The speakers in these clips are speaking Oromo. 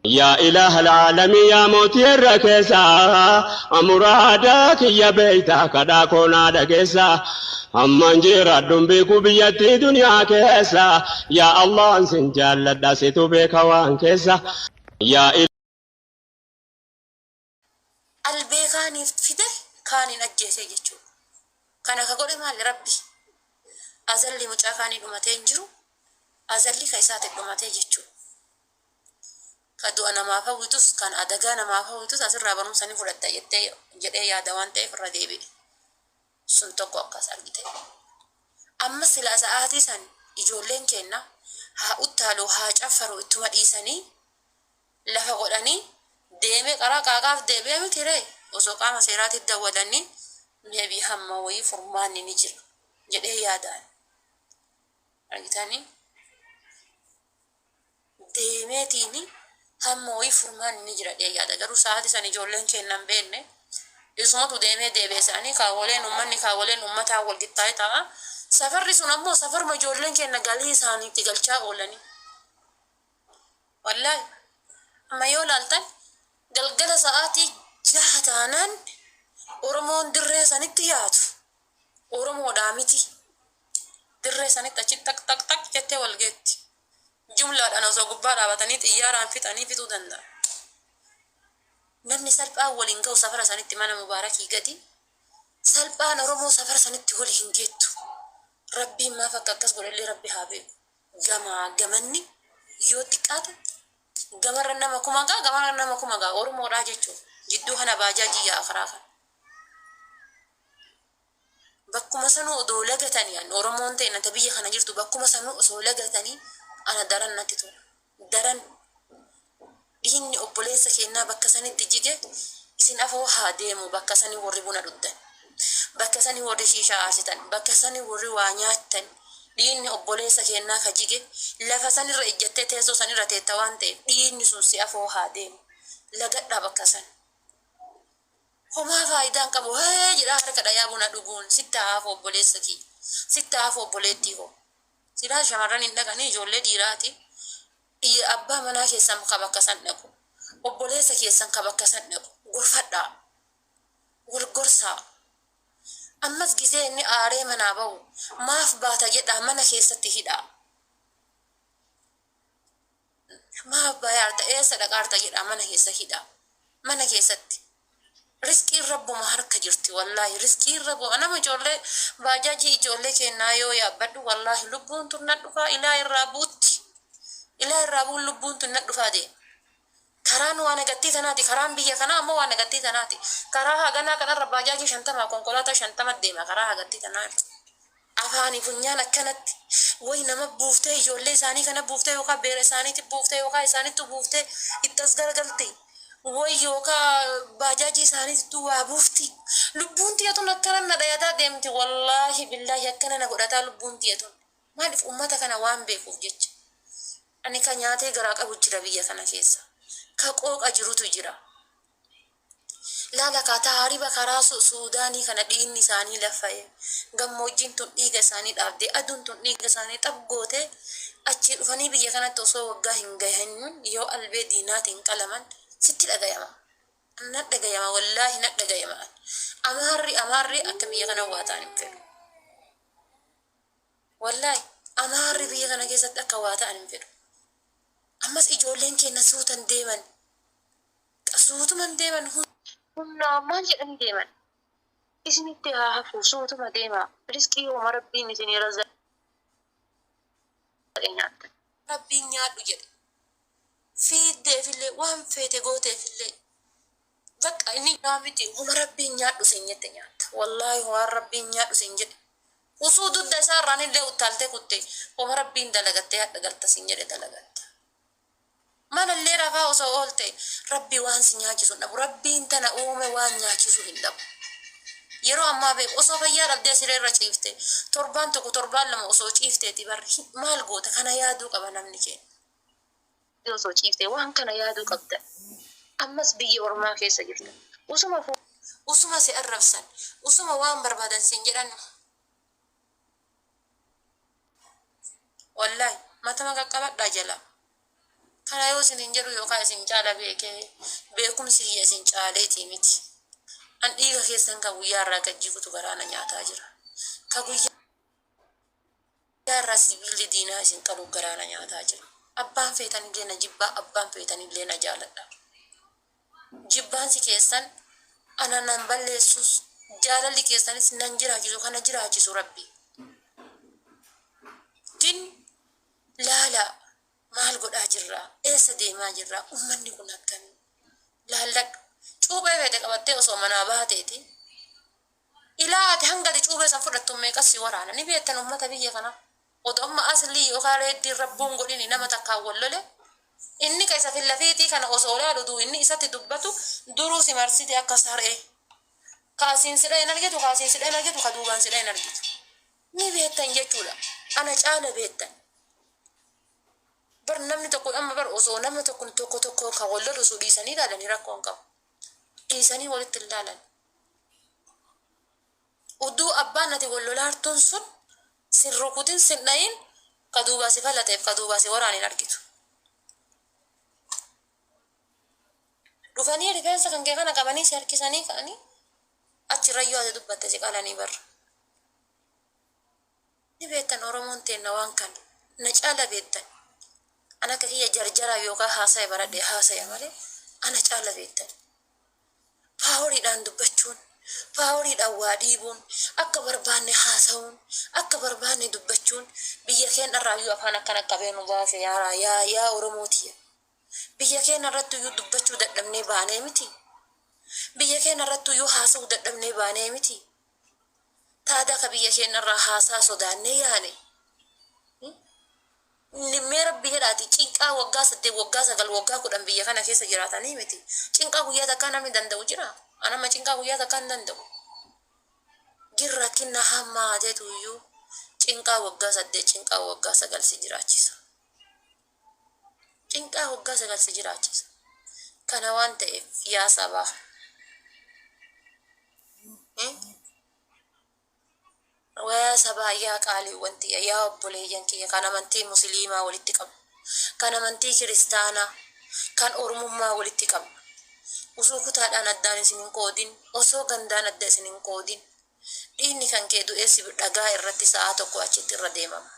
يا إله العالمين يا موتي الركيسة أمرادك يا بيتك داكونا دكيسة أمان جيرا دنبيكو بيتي دنيا كيسة يا الله انسن جالة داسيتو بيكا وان كيسة يا إله البيغاني فده كان نجيسي يجو كان كقولي مال ربي أزلي مجاكاني دمتين جرو أزلي كيسات دمتين يجو كدو أنا ما فوتوس كان أدغانا ما فوتوس أسر رابرم سني فرد يتي جدي يا دوان تي فرديبي سنتو قاس أرجتي أما سلا ساعاتي سن إجولين كنا ها أتالو ها جفرو إتما إيساني لفا قولاني ديمي قرا قاقاف ديبي متيري وسوقا مسيرات الدولاني نبي هموي فرماني نجر جدي يا دان أرجتاني ديمي تيني هموي فرمان نجرا دي يادا غرو ساعتي سن جولن كنن بينه اسمو ديمه ديبه ساني كاولين امني كاولين امتا والقطاي تا سفر سنمو سفر ما جولن كن غالي ساني تيغلچا اولني والله ما يولالتن غلغل ساعتي جهتانن اورمون دري ساني تيات اورمو دامتي دري ساني تچ تك تك تك جته والغت جملة أنا زوجبارا بتاني تيارا فيتاني في تودندا نمني سلب أول إنجو سفر سنة مانا مبارك يجدي سلب أنا رمو سفر سنة هول هنجيتو ربي ما فكك كسبر اللي ربي هابي جماني يوتيكات جمرنا ما كوماغا جمرنا ما كوماغا أورمو راجتشو جدو هنا باجاجي يا أخراها بكو مسنو دولة تانية أورمون تينا تبيه خنا جرتو بكو مسنو سولة تاني أنا درن نتيتو درن ديني أبوليسا كينا بكساني تجيجي إسين أفو هاديمو بكساني وربونا ردن بكساني وري شيشا آسيتن بكساني وري وانياتن ديني أبوليسا كينا خجيجي لفساني رئيجتة تيسو ساني رتيتوانتي ديني سوسي أفو هاديمو لغت بكسان هما فايدان كبو هاي جدا هركا دايابونا دوغون ستا أفو أبوليسا كي ستا أفو أبوليتي هو سيدا شمران إندقاني جولي ديراتي إيه أبا منا كيسان مكابكسان نكو وبوليسا كيسان كابكسان نكو غرفتا غرغرسا أمس جزي إني آري منابو ماف باتا جدا منا كيستي هدا ماف بايارتا إيه صدقارتا جدا منا كيسا هدا منا كيستي رزقي الرب مهارك جرتي والله رزقي الرب أنا ما جولي باجاجي جولي كنايو يا بدو والله لبون تندفع إلى الرابوت إلى الرابون لبون تندفع دي كران وانا قتي تناتي كران بيا كنا أما وانا قتي تناتي كراها جنا كنا رباجاجي شنتما كونكولاتا شنتما ديما كراها قتي تناتي أفاني فنيانا كانت وين ما بوفتي جولي ساني كنا بوفتي وكا بير ساني تبوفتي وكا ساني تبوفتي إتصغر قلتي ويوكا باجاجي ساني توا بوفتي لبونتي يتون أكنا ندايتا ديمتي والله بالله أكنا نقودتا لبونتي يتون مالف أمتا كنا وان بيكوف جيج أني كان ياتي غراق أبو جرا بيا كنا كيسا كاقوك أجروتو جرا لا لكا تاريبا كراسو سوداني كنا دين نساني لفاية غموجين تون إيغا ساني دابدي أدون تون إيغا ساني تبغوتي أجي رفاني بيا كنا توسو وغا هنغا هنون يو ألبي دينات انقلمان ستي لغايما ند لغايما والله ند لغايما أماري أكبيا كنا واتاني مفيدو والله أماري بيا كنا كيسات أكواتاني مفيدو أمس إجولين كي نسوتن ديمن سوتمن ديمن هن ما جئن ديمن إسن اتها هفو سوتما ديما رزقي ومربي نسيني رزق ربي نياد وجد في دي في اللي وهم فيتي قوتي في اللي ذك إني نامتي هم ربي نياد وسينيت نياد والله هو ربي نياد وسينجد وصودو الدسار راني اللي وطالتي كنتي هم ربي ندلقتي هدقلت سينجد دلقت من اللي رفاه سوالتي ربي وان سنياجي سنة ربي انت نقوم وان نياجي سنة يرو أما بيك أصوفا يا رب دي سرير رجيفتي تربان تكو تربان لما أصو جيفتي تبر مال قوتا كان يادو قبنا منكي أصو جيفتي وان كان يادو قبدا أمس بيي ورما كيسا جرتا وسما فو وسما سيقرب سن وسما وان بربادا سنجران والله ما تمكا قبط داجلا Kana yoo isin hin jedhu yookaan isin caala beekumsi kiyya isin caaleetii miti. An dhiiga keessan ka guyyaa irraa gajjigutu garaana nyaataa jira. Ka guyyaa irraa sibiilli diinaa isin qalu garaana nyaataa jira. Abbaan feetanillee na jibbaa, abbaan feetanillee na jaaladha. Jibbaansi keessan ana nan balleessus, jaalalli keessanis nan jiraachisu, kana jiraachisu Rabbi. Din laala maal godhaa jirra? Eessa deemaa jirra? Ummanni kun akkamii? Laalladhu. Cuubee feete qabattee osoo manaa baateeti. Ilaate hangati cuubee san fudhattu meeqas si waraana? Ni beektan ummata biyya kana. Odoo amma aslii yookaan reeddiin rabbuun godhini nama takkaan wallole. Inni ka isa fillafiitii kana osoo laalutu inni isatti dubbatu duruu si marsite akka saree. Kaasiin sidha hin argitu, kaasiin sidha hin argitu, ka duubaan sidha hin argitu. Ni beektan jechuudha. Ana caala beektan. Bar namni tokko amma bar osoo nama tokko ka wallolu su dhiisanii ilaalanii rakkoon qabu. Dhiisanii walitti ilaalan. Uduu abbaan ati wallolaartuun sun sin rukutin sin dhayin ka duubaa si falateef ka duubaa si waraan hin argitu. Dhufanii rifeensa kan kee kana qabanii si harkisanii ka'anii achirrayyoo ati dubbatte si qalanii barra. Ni beektan Oromoon teenna waan kan na caala beektan. Ana akka kiyya jarjara yookaan haasa'e baradhee haasa'e malee ana caala beektan. Paawuriidhaan dubbachuun, paawuriidhaan waa dhiibuun, akka barbaanne haasa'uun, akka barbaanne dubbachuun biyya keenya irraayyuu afaan akkana qabeenu baase yaa Oromootiya. Biyya keenya irratti iyyuu dubbachuu dadhabnee baanee miti. Biyya keenya irratti iyyuu haasa'uu dadhabnee baanee miti. Taadaa ka biyya keenya irraa haasaa sodaannee yaane. Nimmee Rabbi jedhaati cinqaa waggaa 8 waggaa 9 waggaa 10 biyya kana keessa jiraatanii miti. Cinqaa guyyaa takkaa namni danda'u jira. Anama cinqaa guyyaa takkaa hin danda'u. Girra kinna hammaa jeetu iyyuu cinqaa waggaa 8 cinqaa waggaa 9 si jiraachisa. Cinqaa waggaa 9 si jiraachisa. Kana waan ta'eef yaa sabaa. Waya sabaa yaa qaalii wanti yaa obboleeyyan kiyya kan amantii musliimaa walitti qabu. Kan amantii kiristaanaa, kan ormummaa walitti qabu. Osoo kutaadhaan addaan isin hin qoodin, osoo gandaan adda isin hin qoodin. Dhiinni kan kee du'ee si dhagaa irratti sa'a tokko achitti irra deemama.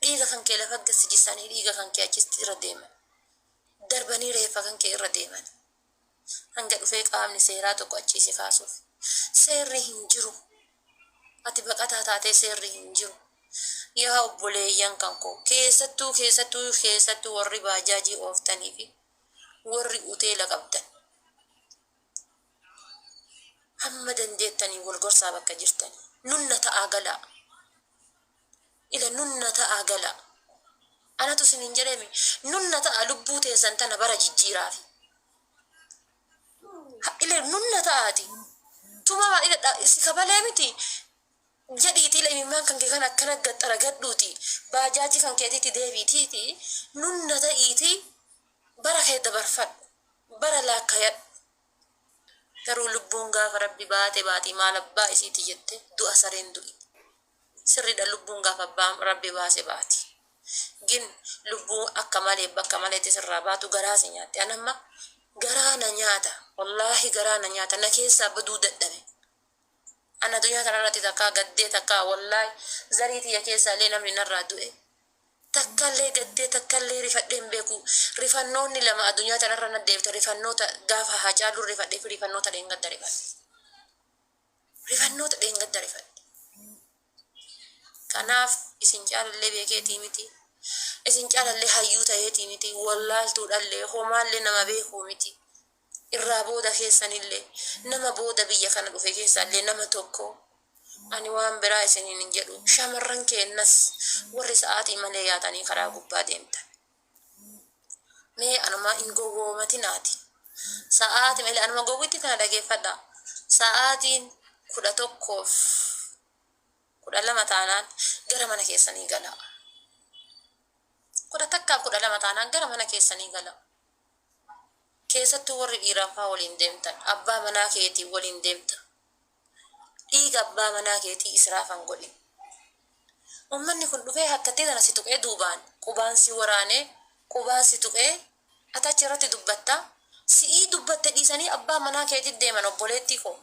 Dhiiga kan kee lafa gassijisanii dhiiga kan kee achitti irra deeman. Darbanii reeffa kan kee irra deeman. Hanga dhufee qaamni seeraa tokko achiisi kaasuuf. Seerri hin jiru. Ati baqataa taatee seerri hin jiru. Yaa obboleeyyan kan koo keessattuu warri baajaajii ooftanii fi warri uteela qabdan. Hamma dandeettanii wal gorsaa bakka jirtan. Nunna ta'aa galaa. Ila nunna ta'aa galaa. Anatu isin hin jedhemi. Nunna ta'a lubbuu teessan tana bara jijjiiraafi. Ila nunna ta'aati. Tuma si kabalee miti. Jadiiti ila imimmaan kan kee kan akkana gaxxara gadhuuti. Baajaajii kan keetiitti deebiitiiti. Nunna ta'iiti bara kee dabarfadhu. Bara laakkayadhu. Garuu lubbuun gaafa Rabbi baate maal abbaa isiiti jette du'a sareen du'i. Sirriidha lubbuun gaafa abbaan Rabbi baase baati. Gin lubbuu akka malee bakka maleetti sirraa baatu garaa si nyaatte. Anamma garaa na nyaata. Wallaahi garaa na nyaata. Na keessaa baduu dadhabe. Ana addunyaa kanarratti takkaa gaddee takkaa wallaahi zariitii keessaa illee namni narraa du'e. Takkaallee gaddee takkaallee rifadheen beeku. Rifannoonni lama addunyaa kanarra naddeefte rifannoota gaafa Haacaaluu rifadhee fi rifannoota dheengadda rifadhe. Rifannoota dheengadda rifadhe. Kanaaf isin caalallee beekeetii miti. Isin caalallee hayyuu ta'eetii miti. Wallaaltuudhallee homaallee nama beekuu miti. Irraa booda keessanillee nama booda biyya kana dhufe keessallee nama tokko ani waan biraa isiniin hin jedhu shamarran keennas warri sa'aatii malee yaatanii karaa gubbaa deemtan. Mee anuma hin gowwoomatinaati. Sa'aatii malee anuma gowwitti kana dhageeffadha. Sa'aatiin 11 12 taanaan gara mana keessanii gala. 11 taanaan gara mana keessanii gala. Keessattuu warri dhiiraafaa waliin deemtan abbaa manaa keetii waliin deemta. Dhiiga abbaa manaa keetii israafan godhin. Uummanni kun dhufee hakkattee tana si tuqee duubaan qubaan si waraanee qubaan si tuqee atachi irratti dubbatta si'ii dubbatte dhiisanii abbaa manaa keetii deeman obboleettii koo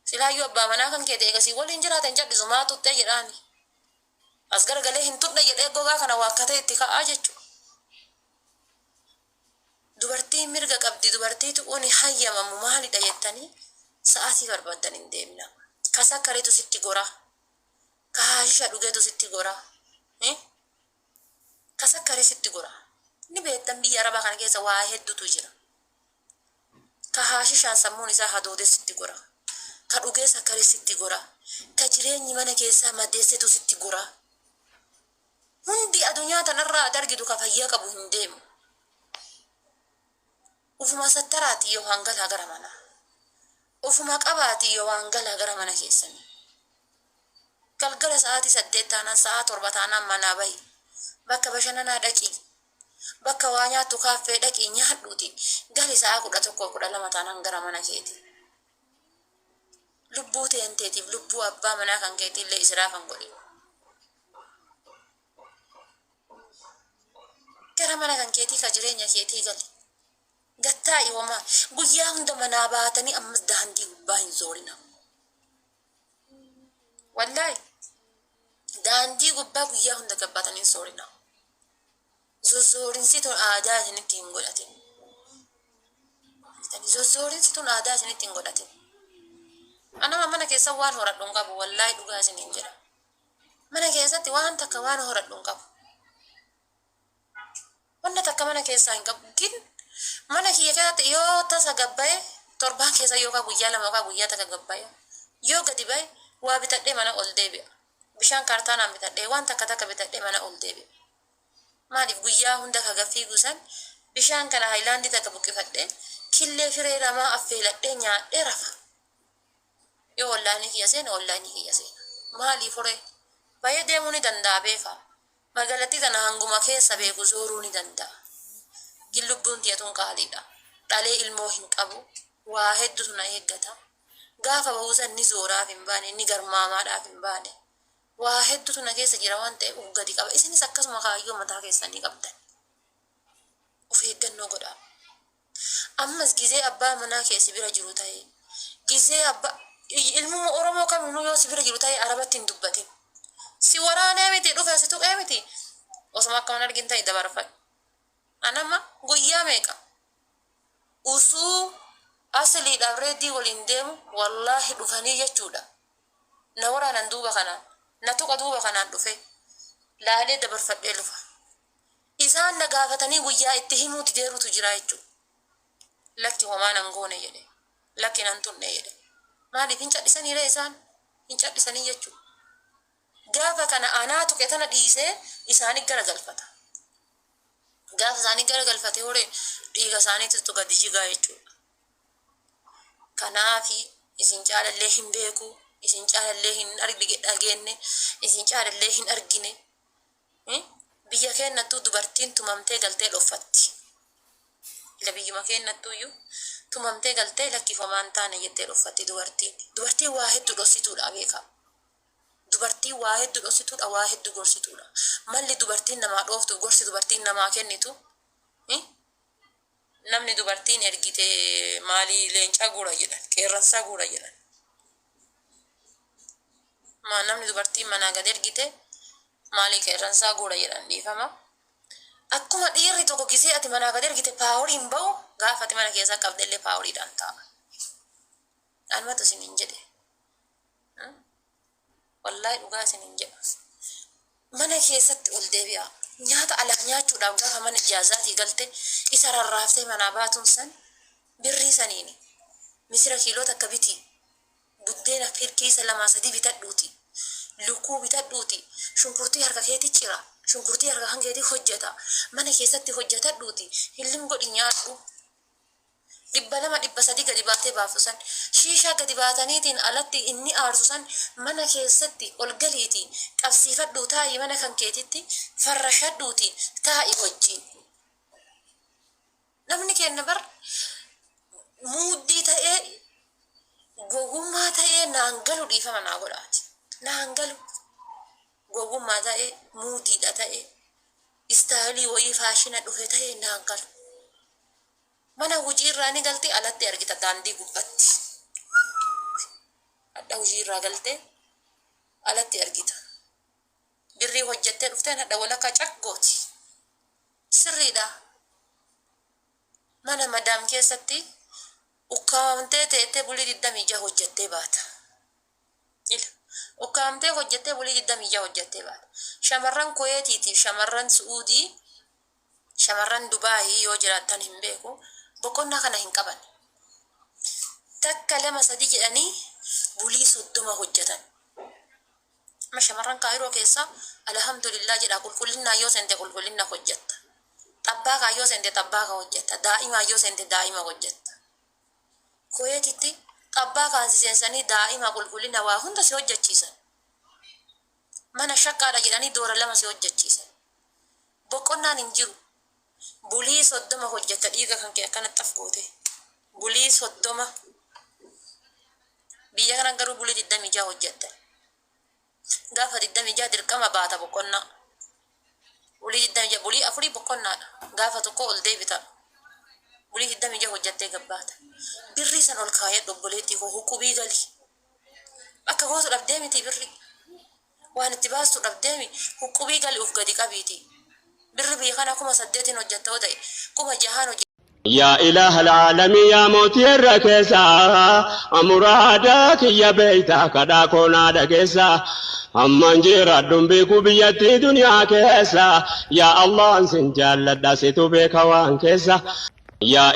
silaayyuu abbaa manaa kan keete eegasii waliin jiraatan cadhisu maa tuttee jedhaani as garagalee hin tudhe jedhee gogaa kana waakkatee itti ka'aa jechuudha. Dubartiin mirga qabdi dubartiitu uni hayyamamu maalidha jettanii sa'aatii barbaadan hin deemna. Kasakkareetu sitti gora. Kaashisha dhugeetu sitti gora. Kasakkaree sitti gora. Ni beektan biyya Arabaa kana keessa waa hedduutu jira. Kaashishaan sammuun isaa hadoodee sitti gora. Ka dhugee sakkaree sitti gora. Ka jireenyi mana keessaa maddeessitu sitti gora. Hundi addunyaa tanarraa argitu ka fayyaa qabu hin deemu. Ufuma sattaraati yoo hangalaa gara mana. Ufuma qabaati yoo hangalaa gara mana keessanii. Galgala sa'aatii 8 taanaan sa'a 7 taanaan manaa bahi. Bakka bashannanaa dhaqii. Bakka waa nyaattu kaaffee dhaqii nyaadhuuti. Gali sa'a 11 12 taanaan gara mana keeti. Lubbuu teenteetiif lubbuu abbaa manaa kan keetiillee israafan godhi. Gara mana kan keetii ka jireenya keetii gali. Gattaa iwama guyyaa hunda manaa baatanii ammas daandii gubbaa hin zoorina. Wallahi daandii gubbaa guyyaa hunda gabbaatanii hin zoorina. Zozzoorinsi tun aadaa isinitti hin godhatin. Zozzoorinsi tun aadaa isinitti hin godhatin. Anama mana keessa waan horadhuun qabu wallahi dhugaa isiniin jedha. Mana keessatti waan takka waan horadhuun qabu. Wanta takka mana keessaa hin qabu. Mana kiyya keessatti yoo tasa gabbaye torbaan keessa yookaan guyyaa lama yookaan guyyaa takka gabbaye yoo gadi baye waa bitadhee mana ol deebi'a. Bishaan kaartaanaan bitadhee waan takka bitadhee mana ol deebi'a. Maaliif guyyaa hunda kagaffii guusan bishaan kana haayilaandii takka buqqifadhee killee firee lamaa affeeladhee nyaadhee rafa. Yoo ollaanii kiyya seena ollaanii kiyya seena. Maaliif horee? Baay'ee deemuu ni danda'a beekaa. Magaalattii tana hanguma keessa beeku zooruu ni danda'a. Lubbuun tiyatuun qaaliidha. Dhalee ilmoo hin qabu. Waa hedduutu na eeggata. Gaafa bahuusan ni zooraaf hin baane, ni garmaamaadhaaf hin baane. Waa hedduutu na keessa jira waan ta'eef of gadi qaba. Isinis akkasuma kaayyoo mataa keessanii qabdan. Of eeggannoo godhaa. Ammas gizee abbaa manaa keessi bira jiru ta'e, gizee abbaa ilmuma Oromoo kamiinuu yoo si bira jiru ta'e Arabatti hin dubbatin. Si waraanee miti dhufe si tuqee miti. Osuma akka waan argin ta'e dabarfadhu. Anama guyyaa meeqa usuu asliidhaaf reeddii waliin deemu wallaahi dhufanii jechuudha. Na waraanan duuba kanaan na tuqa duuba kanaan dhufe laalee dabarfadhee lufa. Isaan na gaafatanii guyyaa itti himuu dideerutu jira jechuudha. Lakki homaa nan goone jedhe lakki nan tunne jedhe. Maaliif hin cadhisaniire isaan hin cadhisanii jechuudha. Gaafa kana anaa tuqe tana dhiisee isaanii garagalfata. Gaafa isaanii garagalfatee horee dhiiga isaaniitu gadi jigaa jechuudha. Kanaafi isin caalallee hin beeku, isin caalallee hin dhageenye, isin caalallee hin argine. Biyya keenyattuu dubartiin tumamtee galtee dhoffatti. Ila biyyuma keenyattuuyyuu tumamtee galtee lakkifamaan taane jettee dhoffatti dubartiin. Dubartiin waa hedduu dhossituudha beekaa. Dubartiin waa hedduu dhossituudha, waa hedduu gorsituudha. Malli dubartiin namaa dhooftu gorsi dubartiin namaa kennitu. Namni dubartiin ergite maalii leencaa guura jedhan, qeerransaa guura jedhan. Namni dubartiin manaa gad ergite maalii qeerransaa guura jedhan dhiifama. Akkuma dhiirri tokko gisee ati manaa gad ergite paaworii hin bahu gaafati mana keessaa qabdellee paaworiidhaan ta'a. Anumatu isin hin jedhe. Wallahi dhugaa isin hin jedha. Mana keessatti ol deebi'a. Nyaata alaa nyaachuudhaaf gaafa mana ijaazaatii galte isa rarraaftee manaa baatuun san birrii saniini. Misira kiiloo takka biti. Buddeena firkiisa 2-3 bitadhuuti. Lukkuu bitadhuuti. Shunkurtii harka keetii cira. Shunkurtii harka kan keetii hojjeta. Mana keessatti hojjetadhuuti. Hillim godhi nyaadhu. 200-300 gadi baatee baaftu san. Shiishaa gadi baataniitiin alatti inni aarsu san mana keessatti ol galiiti. Qabsiifadhuu taa'ii mana kan keetitti farrashadhuuti taa'ii wajjin. Namni keenya bar muuddii ta'ee gogummaa ta'ee naan galu dhiifama naa godhaati. Naan galu gogummaa ta'ee muudiidha ta'ee istaayilii wayii faashina dhufe ta'e naan galu. Mana hojii irraa ni galtee alatti argita daandii gubbatti. Hadha hojii irraa galtee alatti argita. Birrii hojjettee dhufteen hadha walakkaa caggooti. Sirriidha. Mana madaam keessatti ukkaamtee teettee bulii 26 hojjettee baata. Ukkaamtee hojjettee bulii 26 hojjettee baata. Shamarran Kuweetiitiif shamarran Suudii, shamarran Dubaayii yoo jiraattan hin beeku. Boqonnaa kana hin qaban. Takka lama sadii jedhanii bulii 30 hojjetan. Ma shamarran Kaayiroo keessa alhamdulillah jedha qulqullinaa yoo sente qulqullina hojjetta. Tabbaa kaayyoo sente tabbaa ka hojjetta. Daa'imaa yoo sente daa'ima hojjetta. Kuweetitti tabbaa kaansi seensanii daa'ima qulqullina waa hunda si hojjechiisan. Mana shakkaadha jedhanii doora 2 si hojjechiisan. Boqonnaan hin jiru. Bulii 30 hojjetta dhiiga kan kee akkanatti afgoote. Bulii 30. Biyya kana garuu bulii 26 hojjetta. Gaafa 26 dirqama baata boqonnaa. Bulii 26 bulii 4 boqonnaadha. Gaafa tokko ol deebita. Bulii 26 hojjettee gabbaata. Birrii san ol kaayee obboleettii koo huqubii gali. Akka gootu dhabdee miti birrii. Waan itti baastu dhabdee mi huqubii gali uf gadi qabiiti. Birri biyya kana 8,000 hojjettoo ta'e 6,000 hojjetta. يا إله العالمين يا موتي الركيسة أمرادك يا بيتا كدا كونا دكيسة أمان جيرا دنبيكو بيتي دنيا كيسة يا الله انسن جالة داسيتو بيكوان كيسة يا